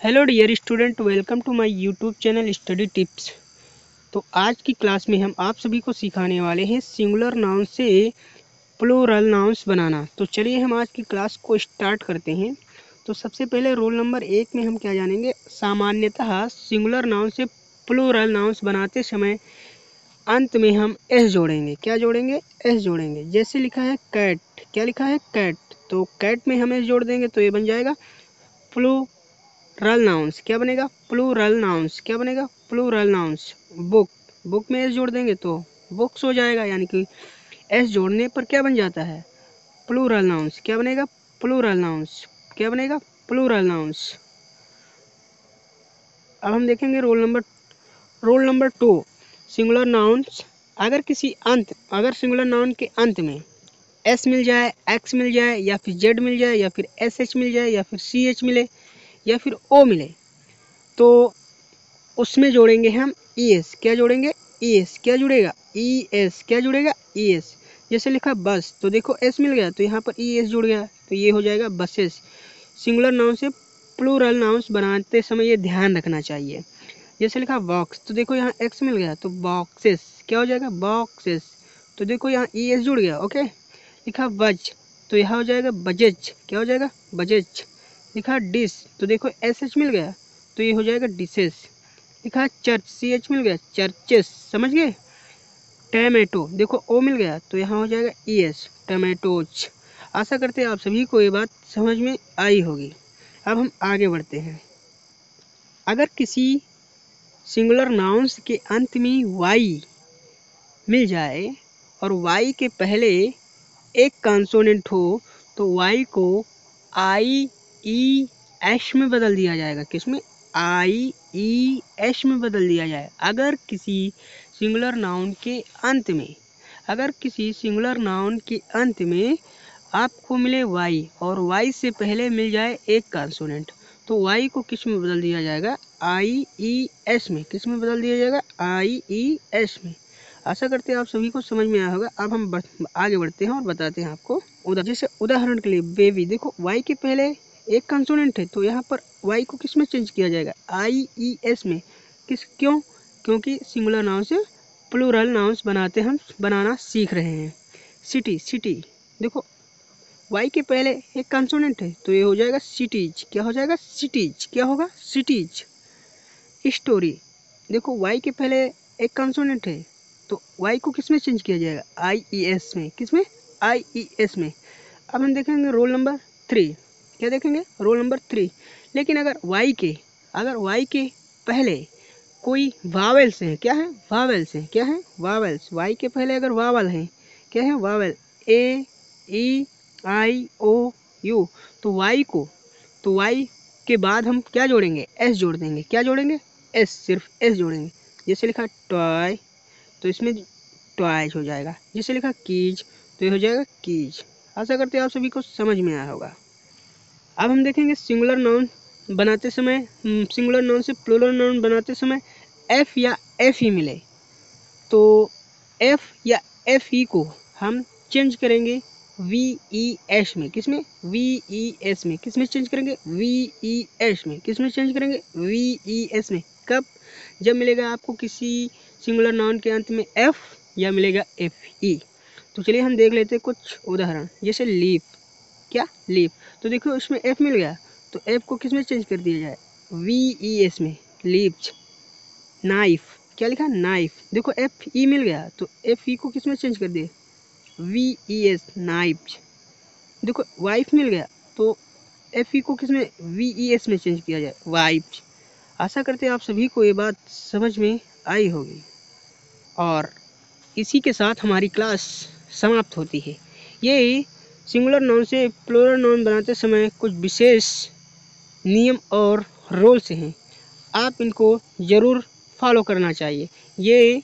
Hello dear student, welcome to my YouTube channel study tips. तो आज की class में हम आप सभी को सिखाने वाले हैं सिंगुलर नाउन से प्लूरल नाउन्स बनाना। तो चलिए हम आज की क्लास को स्टार्ट करते हैं। तो सबसे पहले रोल नंबर 1 में हम क्या जानेंगे, सामान्यतः सिंगुलर नाउन से प्लूरल नाउन्स बनाते समय अंत में हम एस जोड़ेंगे। क्या जोड़ेंगे? एस जोड़ेंगे। जैसे लिखा है कैट, क्या लिखा है? कैट, तो कैट में हम एस जोड़ देंगे तो ये बन जाएगा प्लूरल नाउन्स। क्या बनेगा? Plural nouns. क्या बनेगा? Plural nouns. बुक, बुक में एस जोड़ देंगे तो बुक्स हो जाएगा, यानी कि एस जोड़ने पर क्या बन जाता है? Plural nouns. क्या बनेगा? Plural nouns. क्या बनेगा? Plural nouns. अब हम देखेंगे रोल नंबर 2, सिंगुलर नाउन्स। अगर सिंगुलर नाउन के अंत में एस मिल जाए, एक्स मिल जाए, या फिर जेड मिल जाए, या फिर एस एच मिल जाए, या फिर सी एच मिले, या फिर ओ मिले, तो उसमें जोड़ेंगे हम ई एस। क्या जोड़ेंगे? E S. क्या जुड़ेगा? E S. क्या जुड़ेगा? E S. जैसे लिखा बस, तो देखो एस मिल गया तो यहाँ पर ई एस जुड़ गया, तो ये हो जाएगा बसेस। सिंगुलर नाउन से प्लूरल नाउन्स बनाते समय ये ध्यान रखना चाहिए। जैसे लिखा बॉक्स, तो देखो यहाँ एक्स मिल गया तो बॉक्सेस। क्या हो जाएगा? बॉक्सेस। तो देखो यहाँ ई एस जुड़ गया। ओके। लिखा बज, तो यहाँ हो जाएगा बजेज। क्या हो जाएगा? बजेज। लिखा डिश, तो देखो एस एच मिल गया तो ये हो जाएगा डिशेस। लिखा है चर्च, सी एच मिल गया, चर्चेस। समझ गए? टैमेटो, देखो ओ मिल गया तो यहाँ हो जाएगा ई एस, टैमेटोज। आशा करते हैं आप सभी को ये बात समझ में आई होगी। अब हम आगे बढ़ते हैं। अगर किसी सिंगुलर नाउन्स के अंत में वाई मिल जाए और वाई के पहले एक कंसोनेंट हो तो वाई को आई ई एश में बदल दिया जाएगा। किसमें? आई ई एश में बदल दिया जाए। अगर किसी सिंगुलर नाउन के अंत में आपको मिले वाई और वाई से पहले मिल जाए एक कंसोनेंट, तो वाई को किस में बदल दिया जाएगा? आई ई एस में। किस में बदल दिया जाएगा? आई ई एस में। आशा करते हैं आप सभी को समझ में आया होगा। अब हम आगे बढ़ते हैं और बताते हैं आपको जैसे उदाहरण के लिए बेबी, देखो वाई के पहले एक कंसोनेंट है तो यहाँ पर वाई को किस में चेंज किया जाएगा? आई ई एस में। क्यों? क्योंकि सिंगुलर नाउन से प्लूरल नाउन्स बनाना सीख रहे हैं। सिटी, सिटी, देखो वाई के पहले एक कंसोनेंट है तो ये हो जाएगा सिटीज। क्या हो जाएगा? सिटीज। क्या होगा? सिटीज। स्टोरी, देखो वाई के पहले एक कंसोनेंट है तो वाई को किस में चेंज किया जाएगा? आई ई एस में। किस में? आई ई एस में। अब हम देखेंगे रोल नंबर 3। क्या देखेंगे? Roll number 3। लेकिन अगर वाई के पहले कोई वावेल्स हैं, क्या है? वावेल्स हैं। क्या है? वावेल्स। वाई के पहले अगर वावल हैं, क्या है? Vowel, A E I O U, तो वाई के बाद हम क्या जोड़ेंगे? एस जोड़ देंगे। क्या जोड़ेंगे? एस, सिर्फ एस जोड़ेंगे। जैसे लिखा टॉय, तो इसमें टॉयज हो जाएगा। जैसे लिखा कीज, तो ये हो जाएगा कीज। आशा करते हैं आप सभी को समझ में आया होगा। अब हम देखेंगे सिंगुलर नाउन से प्लूरल नाउन बनाते समय एफ या एफ ई मिले तो एफ या एफ ई को हम चेंज करेंगे वी ई एस में। किस में? वी ई एस में। किस में चेंज करेंगे? वी ई एस में। किस में चेंज करेंगे? वी ई एस में। कब? जब मिलेगा आपको किसी सिंगुलर नाउन के अंत में एफ या मिलेगा एफ ई। तो चलिए हम देख लेते हैं कुछ उदाहरण। जैसे लीफ, क्या? लीफ, तो देखो इसमें एफ मिल गया तो एफ को किस में चेंज कर दिया जाए? वी ई एस में, लीव्स। नाइफ, क्या लिखा? नाइफ, देखो एफ ई मिल गया तो एफ ई को किस में चेंज कर दिए? V E S, knifes. देखो वाइफ मिल गया तो एफ ई को किस में? वी ई एस में चेंज किया जाए, वाइफ्स। आशा करते हैं आप सभी को ये बात समझ में आई होगी। और इसी के साथ हमारी क्लास समाप्त होती है। ये सिंगुलर नाउन से प्लूरल नाउन बनाते समय कुछ विशेष नियम और रूल्स हैं, आप इनको ज़रूर फॉलो करना चाहिए। ये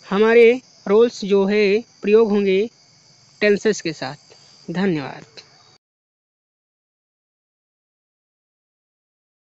हमारे रूल्स जो है प्रयोग होंगे टेंसेस के साथ। धन्यवाद।